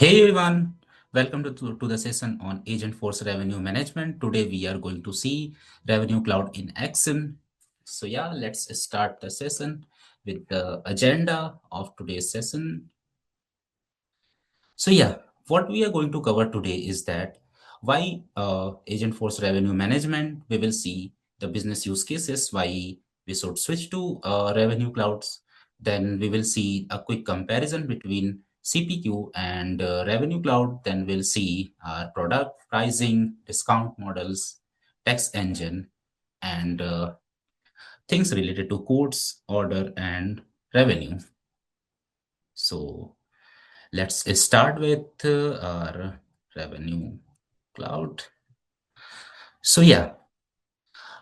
Hey everyone, welcome to the session on Agentforce Revenue Management. Today we are going to see Revenue Cloud in action. So yeah, let's start the session with the agenda of today's session. So yeah, what we are going to cover today is that why Agentforce Revenue Management. We will see the business use cases, why we should switch to Revenue Clouds. Then we will see a quick comparison between CPQ and Revenue Cloud. Then we'll see our product pricing, discount models, tax engine, and things related to quotes, order, and revenue. So let's start with our Revenue Cloud. So yeah,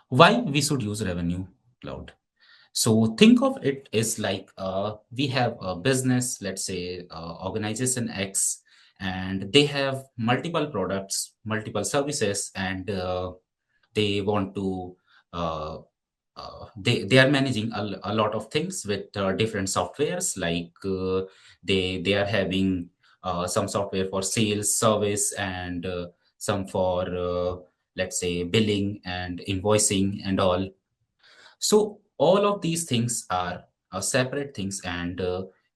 why we should use Revenue Cloud? So think of it as like we have a business, let's say organization X, and they have multiple products, multiple services, and they want to uh, they are managing a lot of things with different softwares. Like they are having some software for sales, service, and some for let's say billing and invoicing and all. So all of these things are separate things, and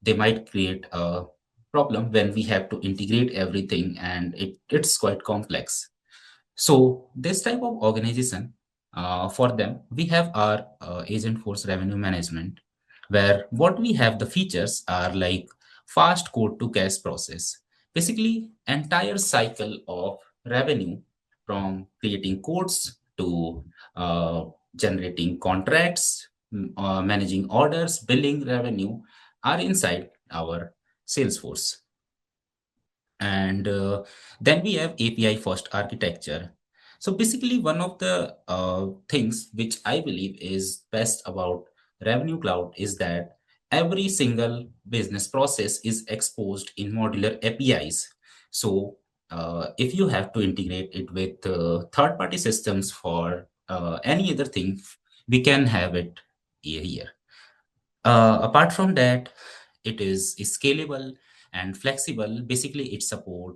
they might create a problem when we have to integrate everything, and it's quite complex. So this type of organization, for them, we have our Agentforce Revenue Management, where what we have the features are like fast quote to cash process, basically entire cycle of revenue from creating quotes to generating contracts, managing orders, billing revenue are inside our Salesforce. And then we have API first architecture. So basically, one of the things which I believe is best about Revenue Cloud is that every single business process is exposed in modular APIs. So if you have to integrate it with third-party systems for any other thing, we can have it here. Apart from that, it is scalable and flexible. Basically, it support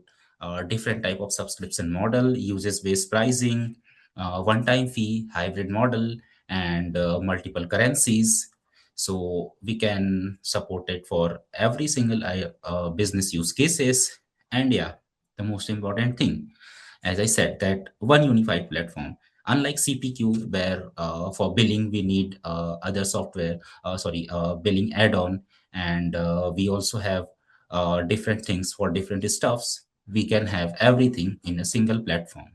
different type of subscription model, uses based pricing, one-time fee, hybrid model, and multiple currencies. So we can support it for every single business use cases. And yeah, the most important thing, as I said, that one unified platform. Unlike CPQ, where for billing we need other software, billing add-on, and we also have different things for different stuffs. We can have everything in a single platform.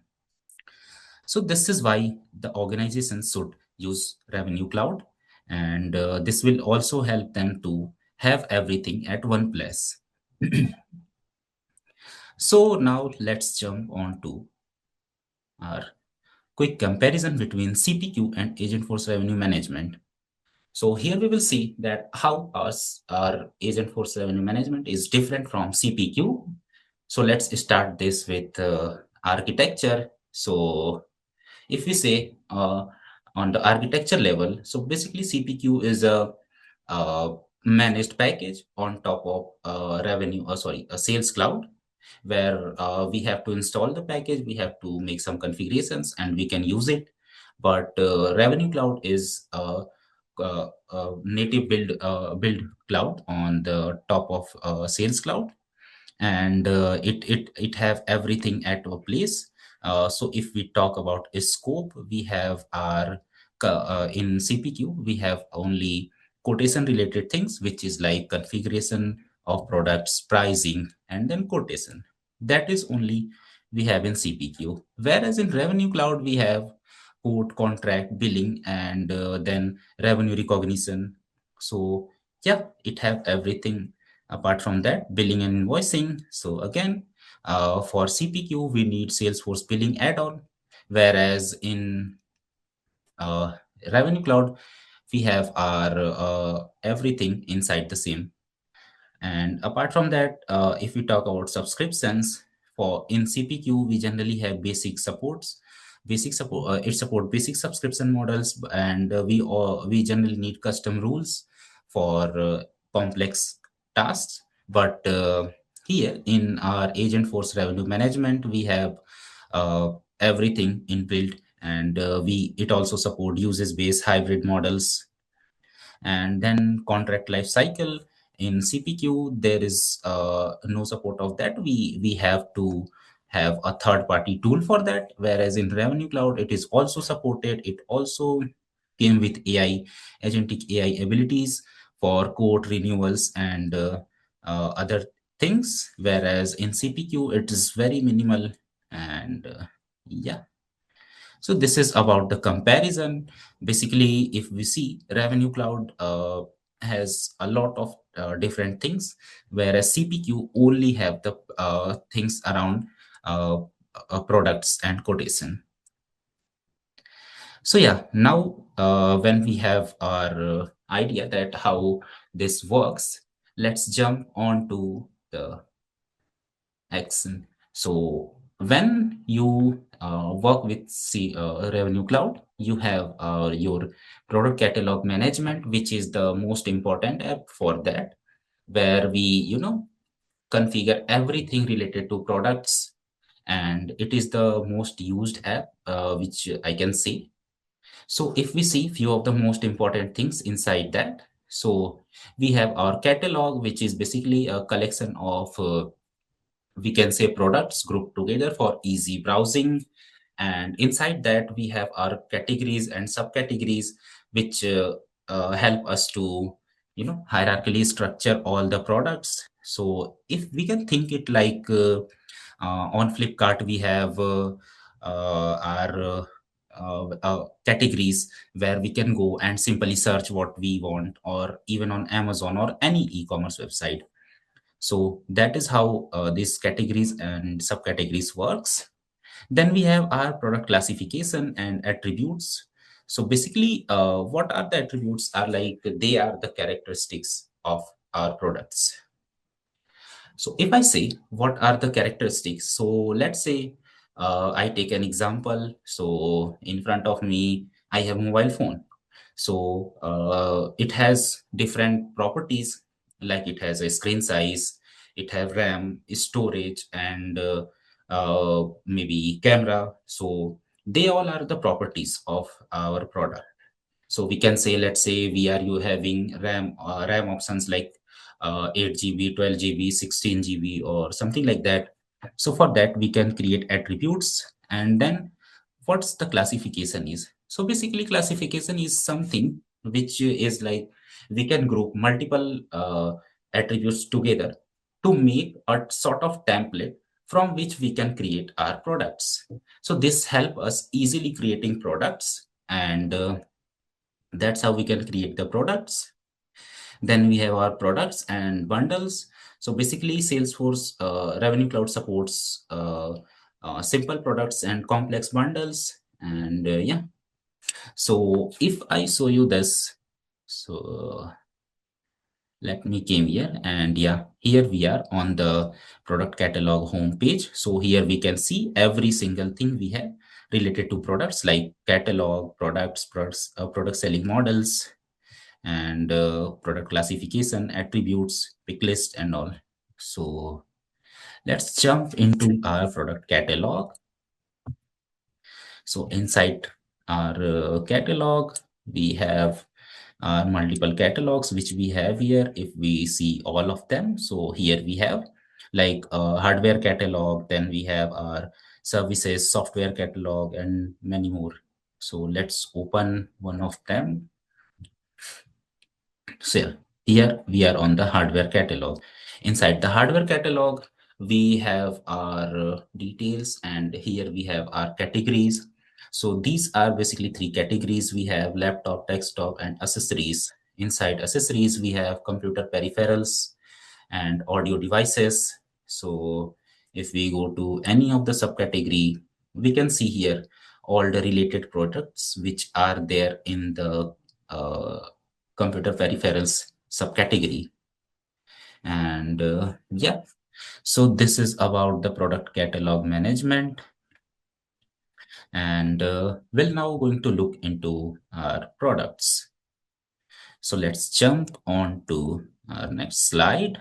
So this is why the organizations should use Revenue Cloud, and this will also help them to have everything at one place. So now let's jump on to our quick comparison between CPQ and Agentforce Revenue Management. So here we will see that how our Agentforce Revenue Management is different from CPQ. So let's start this with architecture. So if we say on the architecture level, so basically CPQ is a managed package on top of a Sales Cloud, where we have to install the package, we have to make some configurations, and we can use it. But Revenue Cloud is native build cloud on the top of Sales Cloud, and it have everything at a place. So if we talk about a scope, we have our in CPQ we have only quotation related things, which is like configuration of products, pricing, and then quotation. That is only we have in CPQ. Whereas in Revenue Cloud we have quote, contract, billing, and then revenue recognition. So yeah, it have everything. Apart from that, billing and invoicing. So again, for CPQ, we need Salesforce billing add-on, whereas in uh, Revenue Cloud, we have our everything inside the same. And apart from that, if we talk about subscriptions, for in CPQ, we generally have basic supports. Basic support, it support basic subscription models, and we generally need custom rules for complex tasks. But Here in our Agentforce Revenue Management, we have everything inbuilt, and we it also support usage-based hybrid models. And then contract life cycle in CPQ, there is no support of that. We have to have a third party tool for that, whereas in Revenue Cloud it is also supported. It also came with AI, agentic AI abilities for quote renewals and other things, whereas in CPQ it is very minimal. And yeah, so this is about the comparison. Basically, if we see Revenue Cloud has a lot of different things, whereas CPQ only have the things around uh, products and quotation. So yeah, now when we have our idea that how this works, let's jump on to the action. So when you work with Revenue Cloud, you have your product catalog management, which is the most important app for that, where we, configure everything related to products. And it is the most used app, which I can say. So if we see few of the most important things inside that, so we have our catalog, which is basically a collection of we can say products grouped together for easy browsing. And inside that we have our categories and subcategories, which help us to hierarchically structure all the products. So if we can think it like on Flipkart we have our categories where we can go and simply search what we want, or even on Amazon or any e-commerce website. So that is how these categories and subcategories works. Then we have our product classification and attributes. So basically, what are the attributes? Are like they are the characteristics of our products. So if I say what are the characteristics, so let's say I take an example. So in front of me, I have mobile phone. So it has different properties, like it has a screen size, it have RAM, storage, and maybe camera. So they all are the properties of our product. So we can say, let's say we are you having RAM options like 8 GB, 12 GB, 16 GB, or something like that. So for that we can create attributes. And then what's the classification is? So basically classification is something which is like we can group multiple attributes together to make a sort of template from which we can create our products. So this help us easily creating products, and that's how we can create the products. Then we have our products and bundles. So basically Salesforce Revenue Cloud supports simple products and complex bundles. And yeah, so if I show you this, so let me came here, and yeah, here we are on the product catalog homepage. So here we can see every single thing we have related to products, like catalog, product selling models, and product classification, attributes, pick list, and all. So let's jump into our product catalog. So inside our catalog, we have our multiple catalogs, which we have here. If we see all of them, so here we have like hardware catalog, then we have our services, software catalog, and many more. So let's open one of them. So here we are on the hardware catalog. Inside the hardware catalog, we have our details, and here we have our categories. So these are basically three categories. We have laptop, desktop, and accessories. Inside accessories, we have computer peripherals and audio devices. So if we go to any of the subcategory, we can see here all the related products which are there in the uh, computer peripherals subcategory. And yeah, so this is about the product catalog management. And we're now going to look into our products. So let's jump on to our next slide.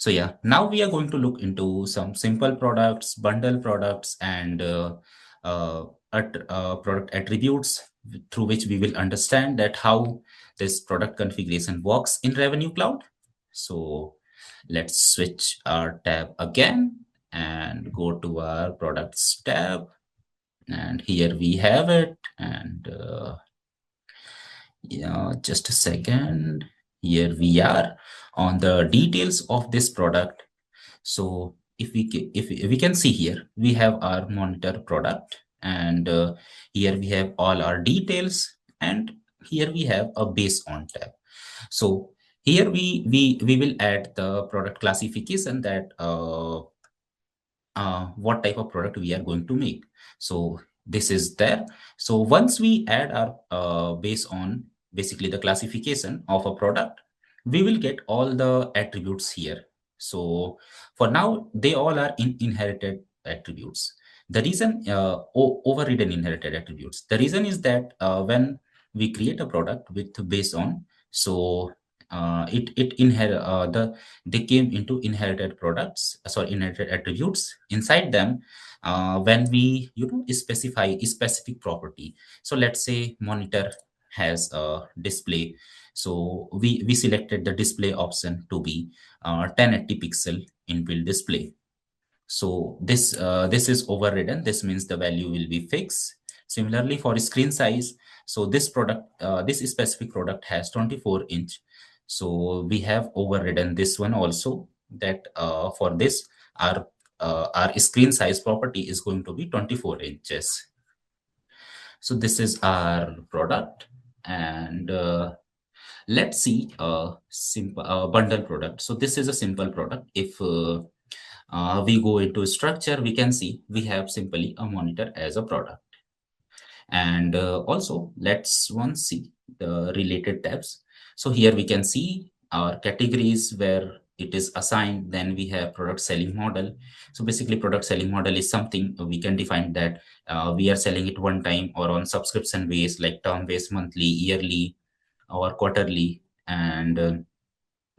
So yeah, now we are going to look into some simple products, bundle products, and product attributes through which we will understand that how this product configuration works in Revenue Cloud. So let's switch our tab again and go to our products tab. And here we have it. And yeah, just a second. Here we are on the details of this product. So if we can see here, we have our monitor product, and here we have all our details, and here we have a base on tab. So here we will add the product classification that what type of product we are going to make. So this is there. So once we add our base on basically the classification of a product, we will get all the attributes here. So for now, they all are inherited attributes. The reason overridden inherited attributes. The reason is that when we create a product with base on, so it inherit they came into inherited products, sorry, inherited attributes. Inside them, when we specify a specific property, so let's say monitor has a display, so we selected the display option to be 1080 pixel inbuilt display. So this is overridden. This means the value will be fixed. Similarly, for screen size, so this specific product has 24-inch. So we have overridden this one also, that for this our screen size property is going to be 24 inches. So this is our product, and let's see a simple bundle product. So this is a simple product. If we go into structure, we can see we have simply a monitor as a product. And also let's once see the related tabs. So here we can see our categories where it is assigned. Then we have product selling model. So basically product selling model is something we can define that we are selling it one time or on subscription base, like term based, monthly, yearly, or quarterly. And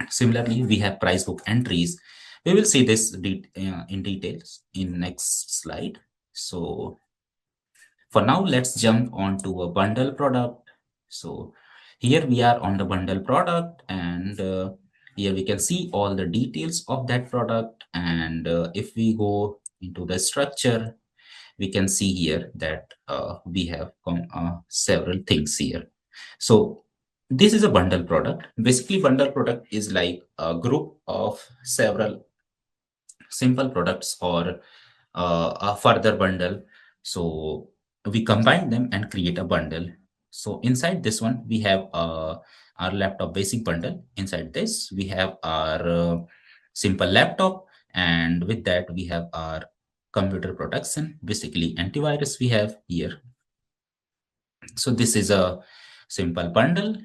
similarly, we have price book entries. We will see this in details in next slide. So for now, let's jump on to a bundle product. So here we are on the bundle product, and here we can see all the details of that product. And if we go into the structure, we can see here that we have several things here. So this is a bundle product. Basically, bundle product is like a group of several simple products or a further bundle. So we combine them and create a bundle. So inside this one, we have our laptop basic bundle. Inside this, we have our simple laptop. And with that, we have our computer protection, basically antivirus we have here. So this is a simple bundle.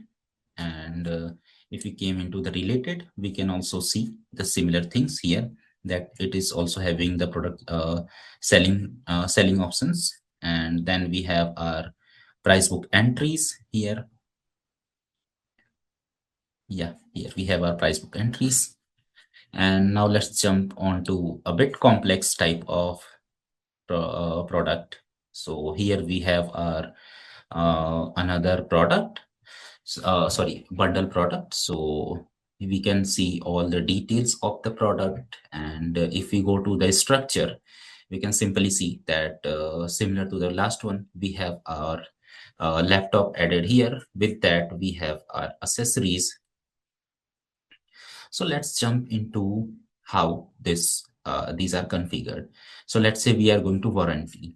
And if we came into the related, we can also see the similar things here, that it is also having the product selling options. And then we have our price book entries here. Yeah, here we have our price book entries. And now let's jump on to a bit complex type of product. So here we have our another product, sorry, bundle product. So we can see all the details of the product. And if we go to the structure, we can simply see that similar to the last one, we have our laptop added here. With that, we have our accessories. So let's jump into how these are configured. So let's say we are going to warranty.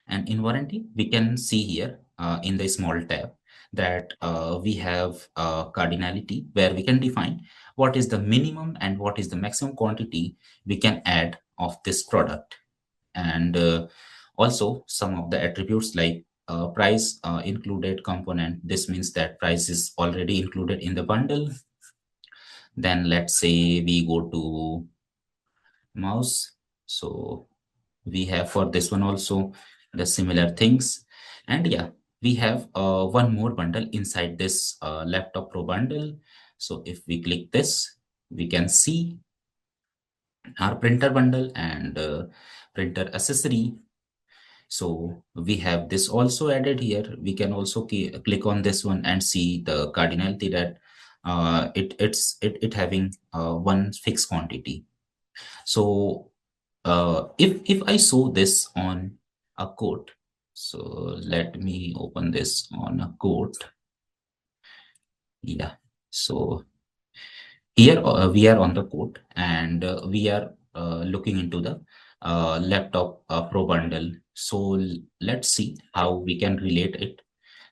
And in warranty, we can see here in the small tab that we have cardinality, where we can define what is the minimum and what is the maximum quantity we can add of this product. And also some of the attributes like price included component. This means that price is already included in the bundle. Then let's say we go to mouse. So we have for this one also the similar things. And yeah, we have one more bundle inside this laptop pro bundle. So if we click this, we can see our printer bundle and printer accessory. So we have this also added here. We can also click on this one and see the cardinality that it having one fixed quantity. So if I show this on a quote, so let me open this on a quote. Yeah. So here we are on the code and we are looking into the laptop pro bundle. So let's see how we can relate it.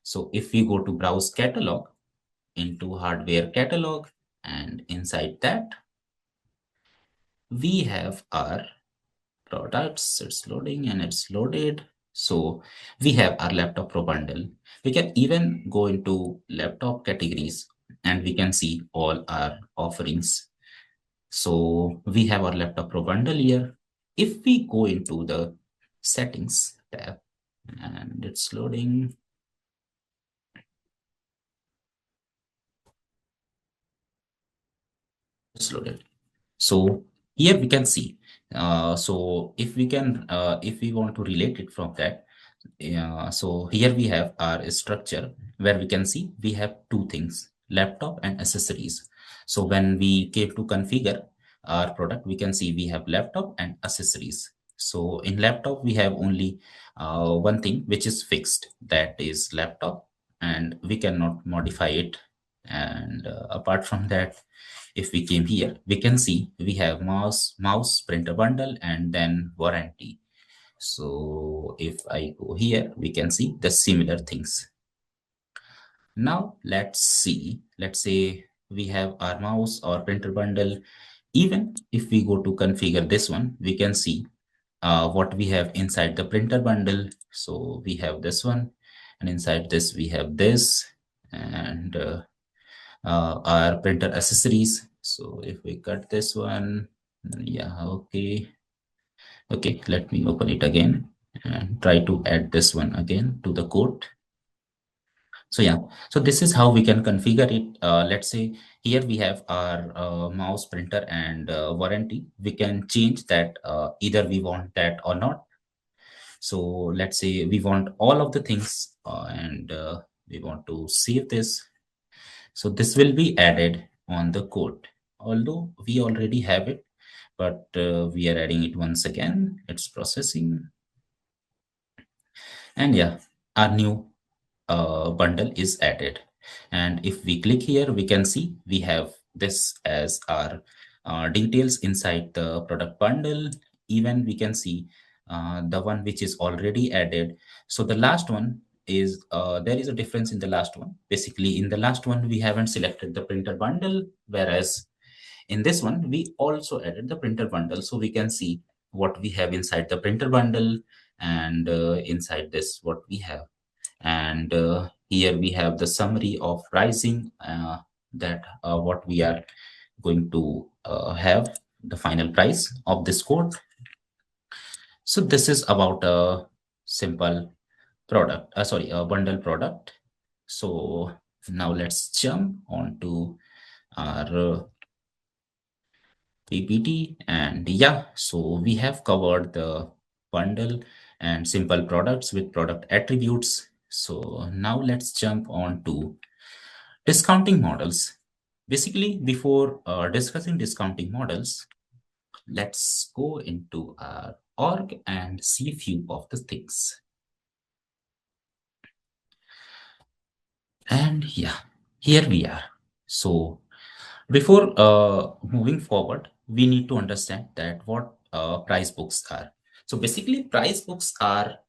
So if we go to browse catalog into hardware catalog, and inside that we have our products. It's loading and it's loaded. So we have our laptop pro bundle. We can even go into laptop categories and we can see all our offerings. So we have our laptop pro bundle here. If we go into the settings tab and it's loading, it's loaded. So here we can see. So if we want to relate it from that, so here we have our structure where we can see we have two things, laptop and accessories. So when we came to configure our product, we can see we have laptop and accessories. So in laptop, we have only one thing which is fixed, that is laptop, and we cannot modify it. And apart from that, if we came here, we can see we have mouse, printer bundle, and then warranty. So if I go here, we can see the similar things. Now let's see, let's say we have our mouse or printer bundle. Even if we go to configure this one, we can see what we have inside the printer bundle. So we have this one, and inside this we have this, and our printer accessories. So if we cut this one, yeah, okay. Okay, let me open it again and try to add this one again to the code. So yeah, so this is how we can configure it. Let's say here we have our mouse, printer, and warranty. We can change that either we want that or not. So let's say we want all of the things and we want to save this. So this will be added on the code. Although we already have it, but we are adding it once again. It's processing. And yeah, our new bundle is added. And if we click here, we can see we have this as our details inside the product bundle. Even we can see the one which is already added. So the last one is, there is a difference in the last one. Basically, in the last one, we haven't selected the printer bundle, whereas in this one, we also added the printer bundle. So we can see what we have inside the printer bundle, and inside this, what we have. And here we have the summary of pricing, that what we are going to have the final price of this code. So this is about a simple product, sorry, a bundle product. So now let's jump on to our PPT. And yeah, so we have covered the bundle and simple products with product attributes. So now let's jump on to discounting models. Basically, before discussing discounting models, let's go into our org and see a few of the things. And yeah, here we are. So before moving forward, we need to understand that what price books are. So basically, price books are,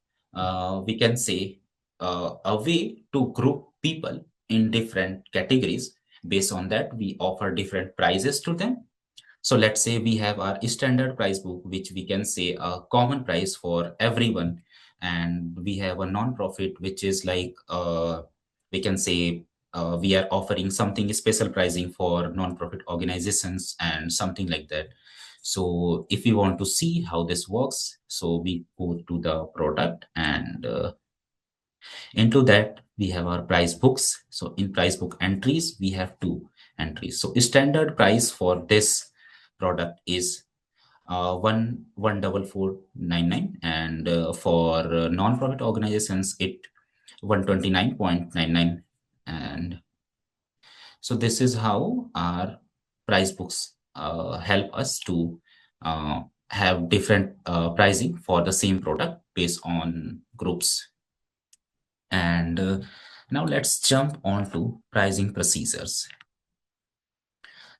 we can say, a way to group people in different categories. Based on that, we offer different prices to them. So let's say we have our standard price book, which we can say a common price for everyone. And we have a non-profit, which is like, we can say we are offering something special pricing for non-profit organizations and something like that. So if we want to see how this works, so we go to the product, and into that we have our price books. So in price book entries, we have two entries. So standard price for this product is 14499, and for non-profit organizations it 129.99. And so this is how our price books help us to uh, have different pricing for the same product based on groups. And now let's jump on to pricing procedures.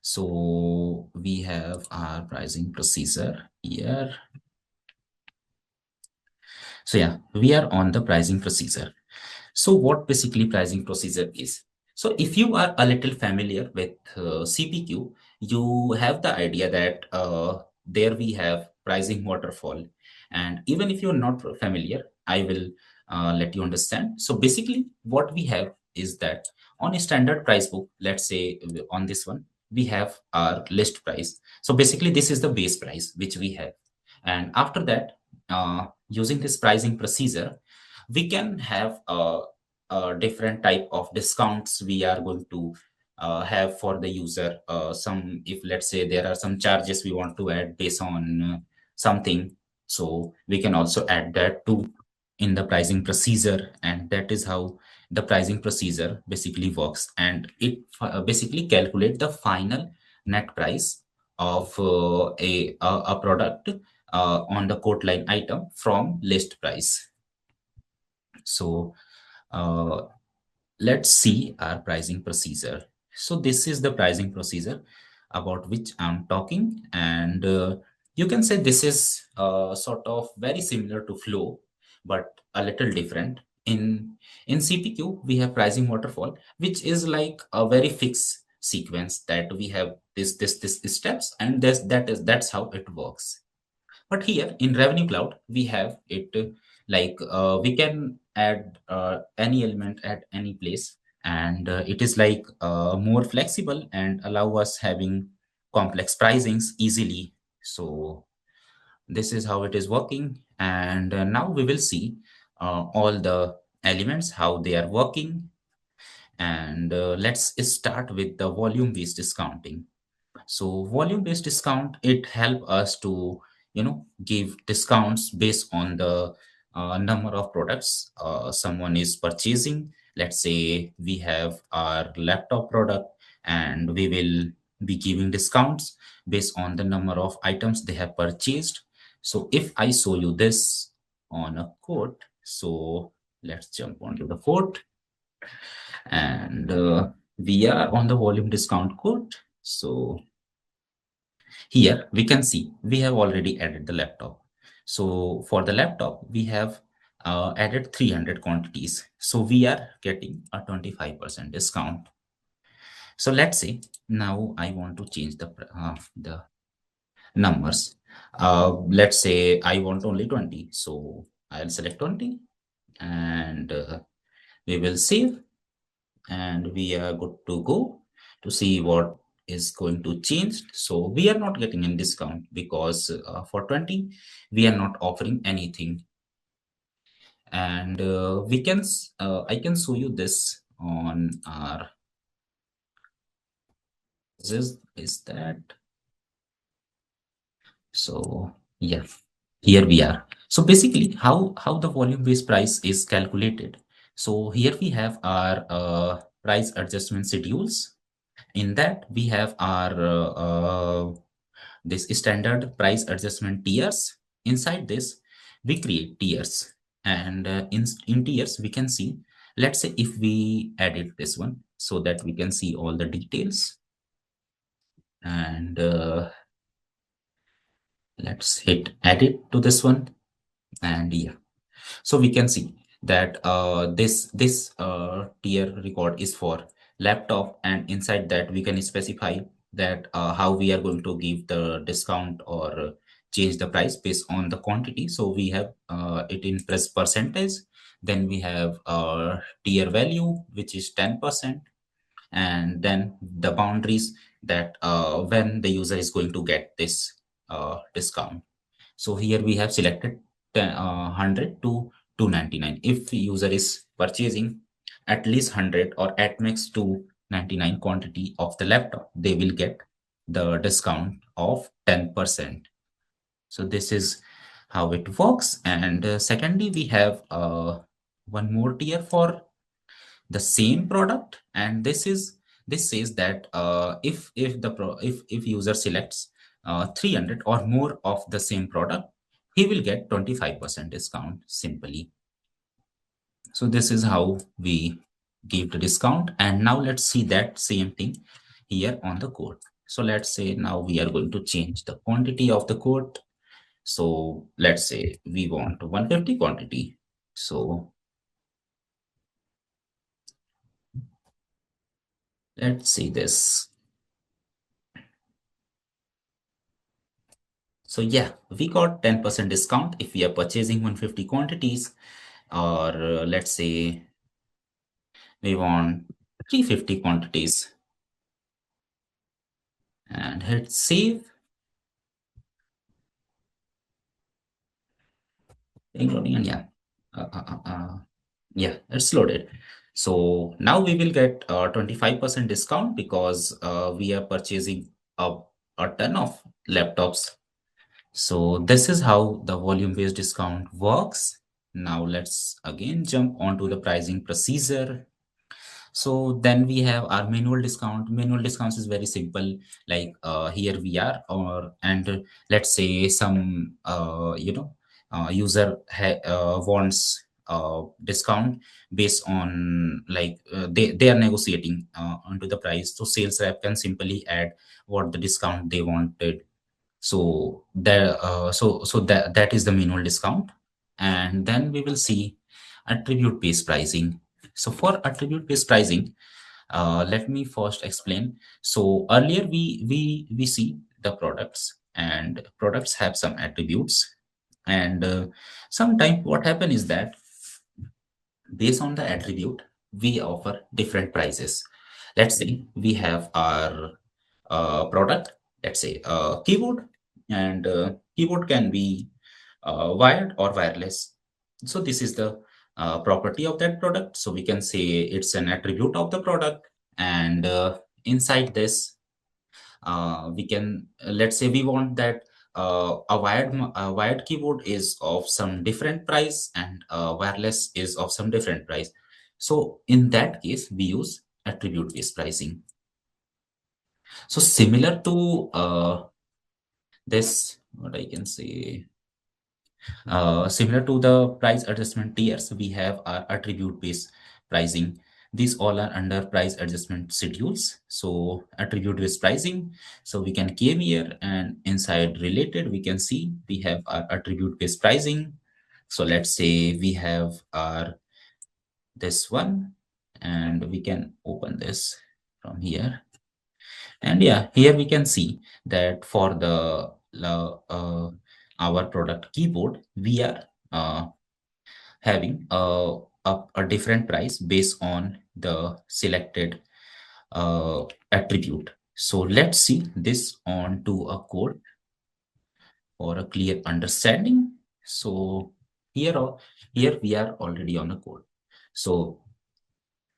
So we have our pricing procedure here. So yeah, we are on the pricing procedure. So what basically pricing procedure is? So if you are a little familiar with CPQ, you have the idea that there we have pricing waterfall. And even if you're not familiar, I will let you understand. So basically what we have is that on a standard price book, let's say on this one, we have our list price. So basically this is the base price which we have. And after that, using this pricing procedure, we can have a different type of discounts we are going to have for the user. Some, if let's say there are some charges we want to add based on something, so we can also add that too in the pricing procedure. And that is how the pricing procedure basically works, and it basically calculate the final net price of a product on the quote line item from list price. So uh, let's see our pricing procedure. So this is the pricing procedure about which I'm talking, and you can say this is sort of very similar to flow, but a little different. In CPQ, we have pricing waterfall, which is like a very fixed sequence that we have this steps, and that's how it works. But here in Revenue Cloud, we have it like we can add any element at any place, and it is like more flexible and allow us having complex pricings easily. So this is how it is working, and now we will see all the elements how they are working. And let's start with the volume based discounting. So volume-based discount, it help us to, give discounts based on the number of products someone is purchasing. Let's say we have our laptop product and we will be giving discounts based on the number of items they have purchased. So if I show you this on a quote, so let's jump onto the quote, and we are on the volume discount quote. So here we can see we have already added the laptop. So for the laptop, we have added 300 quantities. So we are getting a 25% discount. So let's say now I want to change the numbers. Let's say I want only 20. So I'll select 20, and we will save, and we are good to go to see what is going to change. So we are not getting any discount because for 20 we are not offering anything. And I can show you this on our, is that, so yeah, here we are. So basically how the volume based price is calculated. So here we have our price adjustment schedules. In that we have our this standard price adjustment tiers. Inside this, we create tiers, and in tiers we can see. Let's say if we edit this one so that we can see all the details, and let's hit edit to this one, and yeah. So we can see that this tier record is for laptop, and inside that we can specify that how we are going to give the discount or change the price based on the quantity. So we have it in percentage. Then we have tier value, which is 10%, and then the boundaries that when the user is going to get this discount. So here we have selected 100 to 299. If user is purchasing at least 100 or at max 299 quantity of the laptop, they will get the discount of 10%. So this is how it works. And secondly, we have one more tier for the same product, and this says that if user selects 300 or more of the same product, he will get 25% discount simply. So this is how we give the discount. And now let's see that same thing here on the code. So let's say now we are going to change the quantity of the code. So let's say we want 150 quantity. So let's see this. So yeah, we got 10% discount if we are purchasing 150 quantities, or let's say we want 350 quantities, and hit save, including, and yeah, uh, uh, uh, uh, yeah, it's loaded. So now we will get 25% discount because we are purchasing a ton of laptops. So this is how the volume-based discount works. Now let's again jump onto the pricing procedure. So then we have our manual discount. Manual discounts is very simple. Like here we are, or and let's say some user wants discount based on like they are negotiating onto the price. So sales rep can simply add what the discount they wanted. So that is the manual discount. And then we will see attribute based pricing. So for attribute based pricing, let me first explain. So earlier we see the products, and products have some attributes. And sometimes what happen is that based on the attribute, we offer different prices. Let's say we have our product, let's say a keyboard, and keyboard can be wired or wireless. So this is the property of that product. So we can say it's an attribute of the product. And inside this, we can let's say we want that a wired keyboard is of some different price, and wireless is of some different price. So in that case, we use attribute based pricing. So similar to this, what I can say, similar to the price adjustment tiers, we have our attribute-based pricing. These all are under price adjustment schedules. So attribute-based pricing. So we can came here, and inside related, we can see we have our attribute-based pricing. So let's say we have our this one, and we can open this from here. And yeah, here we can see that for the our product keyboard, we are having a different price based on the selected attribute. So let's see this on to a code for a clear understanding. So here, here we are already on a code. So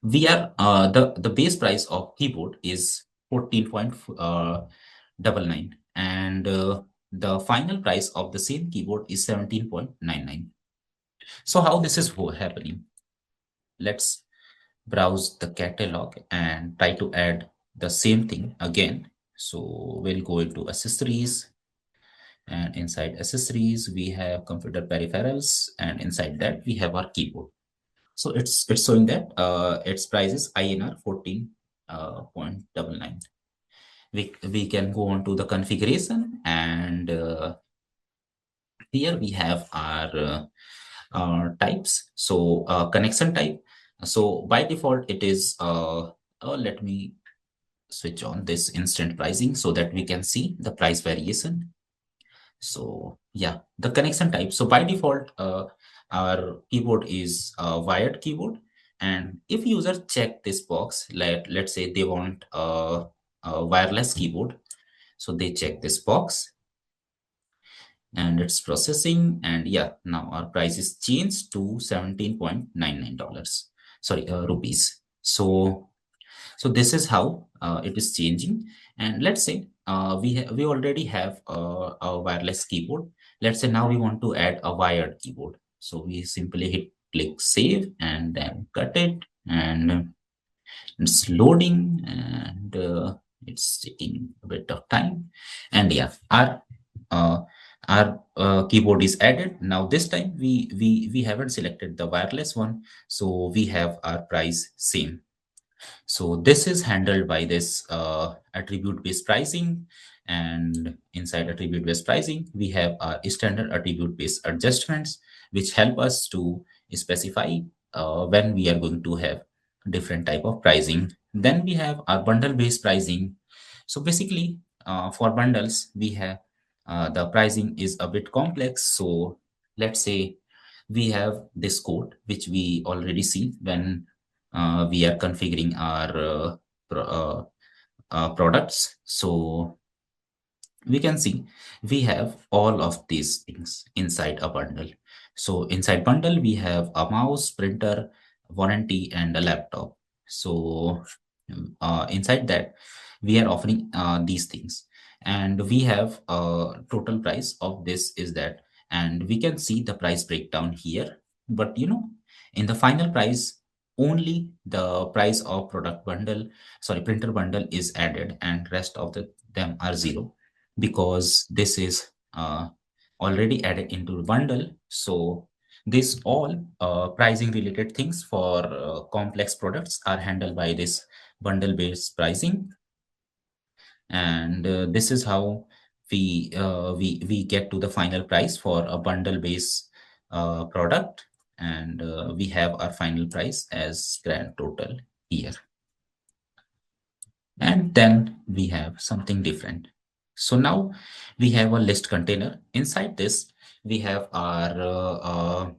we are the base price of keyboard is 14.99, and the final price of the same keyboard is 17.99. So how this is happening? Let's browse the catalog and try to add the same thing again. So we'll go into accessories, and inside accessories we have computer peripherals, and inside that we have our keyboard. So it's showing that its price is INR 14.99. We can go on to the configuration, and here we have our types. So connection type. So by default it is let me switch on this instant pricing so that we can see the price variation. So yeah, the connection type. So by default, our keyboard is a wired keyboard. And if user check this box, let's say they want a wireless keyboard. So they check this box, and it's processing. And yeah, now our price is changed to $17.99. Sorry, rupees. So this is how it is changing. And let's say we already have a wireless keyboard, Let's say now we want to add a wired keyboard. So we simply hit click save and then cut it, and it's loading, and it's taking a bit of time. And yeah, uh, our keyboard is added. Now this time we haven't selected the wireless one, so we have our price same. So this is handled by this attribute-based pricing, and inside attribute-based pricing, we have our standard attribute-based adjustments, which help us to specify when we are going to have different type of pricing. Then we have our bundle-based pricing. So basically, for bundles, we have the pricing is a bit complex. So let's say we have this code, which we already see when we are configuring our products. So we can see we have all of these things inside a bundle. So inside bundle, we have a mouse, printer, warranty, and a laptop. So inside that, we are offering these things, and we have a total price of this is that, and we can see the price breakdown here. But in the final price, only the price of product bundle, sorry, printer bundle is added, and rest of them are zero, because this is already added into the bundle. So this all pricing related things for complex products are handled by this bundle based pricing. And this is how we get to the final price for a bundle based product, and we have our final price as grand total here. And then we have something different. So now we have a list container. Inside this, we have our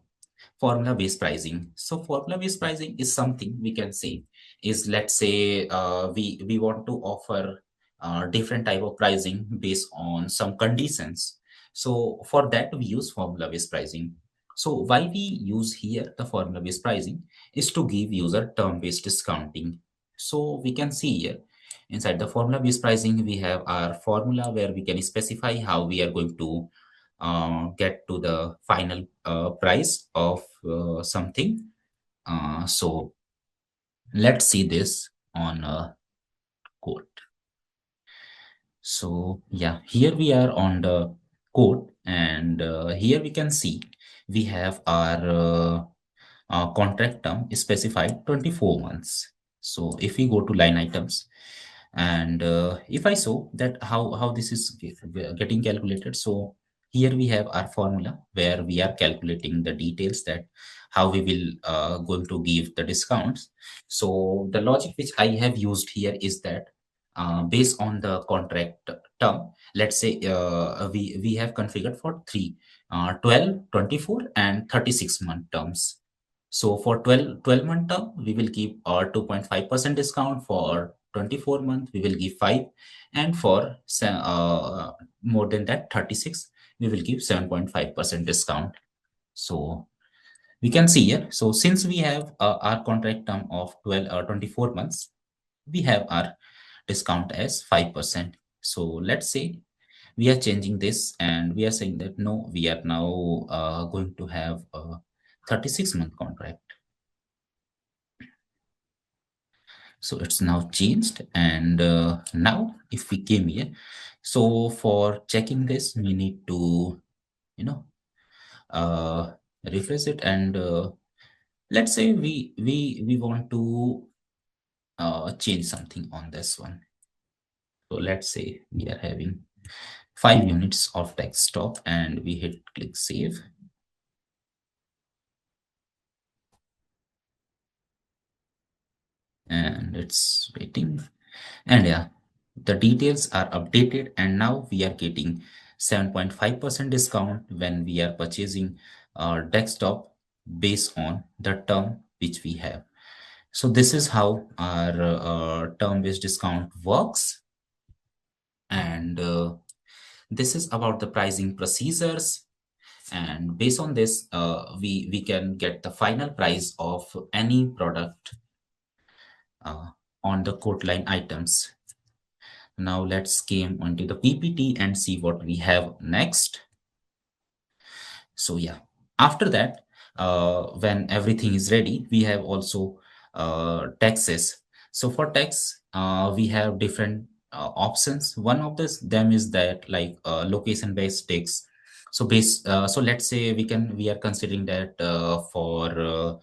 formula-based pricing. So formula-based pricing is something we can say is, let's say we want to offer different type of pricing based on some conditions. So for that, we use formula-based pricing. So why we use here the formula-based pricing is to give user term-based discounting. So we can see here inside the formula-based pricing, we have our formula where we can specify how we are going to get to the final price of something. So let's see this on a code. So yeah, here we are on the code, and here we can see we have our contract term is specified 24 months. So if we go to line items, and if I show that how this is getting calculated, so here we have our formula where we are calculating the details that how we will going to give the discounts. So the logic which I have used here is that based on the contract term, let's say we have configured for three 12, 24, and 36-month terms. So for 12-month term, we will give our 2.5% discount. For 24 month, we will give 5. And for more than that, 36, we will give 7.5% discount. So we can see here. So since we have our contract term of 12 or 24 months, we have our discount as 5%. So let's say we are changing this, and we are saying that no, we are now going to have a 36-month contract. So it's now changed. And now if we came here, so for checking this, we need to, you know, uh, refresh it. And let's say we want to change something on this one. So let's say we are having 5 units of desktop, and we hit click save. And it's waiting. And yeah, the details are updated, and now we are getting 7.5% discount when we are purchasing our desktop based on the term which we have. So this is how our term-based discount works. And this is about the pricing procedures. And based on this, we can get the final price of any product on the quote line items. Now let's came onto the PPT and see what we have next. So yeah, after that, when everything is ready, we have also taxes. So for tax, we have different options. One of them is that like location based tax. So so let's say we are considering that for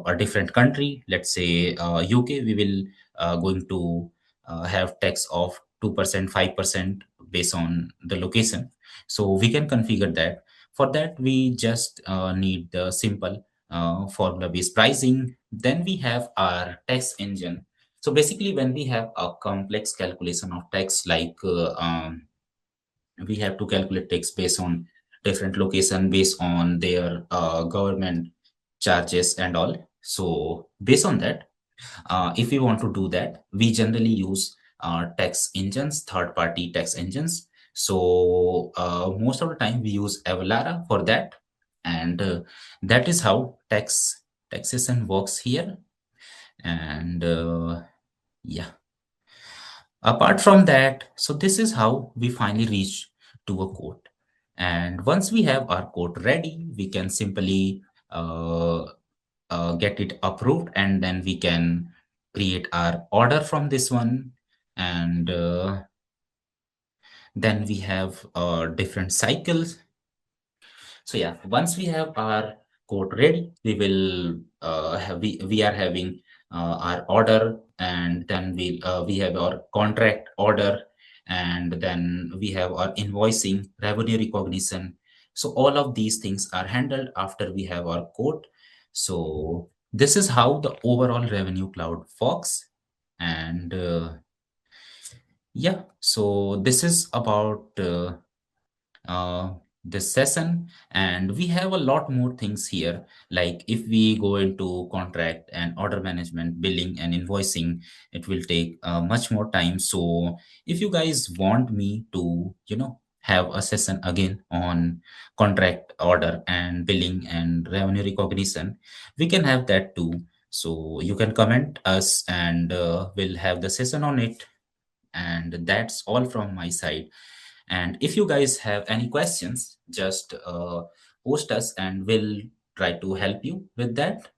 a different country, let's say UK, we will going to have tax of 2%, 5% based on the location. So we can configure that. For that, we just need the simple formula-based pricing. Then we have our tax engine. So basically, when we have a complex calculation of tax, like we have to calculate tax based on different location, based on their government charges and all. So based on that, if we want to do that, we generally use tax engines, third-party tax engines. So most of the time we use Avalara for that, and that is how taxation works here. And yeah, apart from that, so this is how we finally reach to a quote. And once we have our quote ready, we can simply get it approved, and then we can create our order from this one. And then we have different cycles. So yeah, once we have our code ready, we will we are having our order, and then we have our contract order, and then we have our invoicing, revenue recognition. So all of these things are handled after we have our code. So this is how the overall Revenue Cloud works. And yeah, so this is about uh, this session, and we have a lot more things here. Like if we go into contract and order management, billing and invoicing, it will take much more time. So if you guys want me to have a session again on contract, order and billing and revenue recognition, we can have that too. So you can comment us, and we'll have the session on it. And that's all from my side. And if you guys have any questions, just post us and we'll try to help you with that.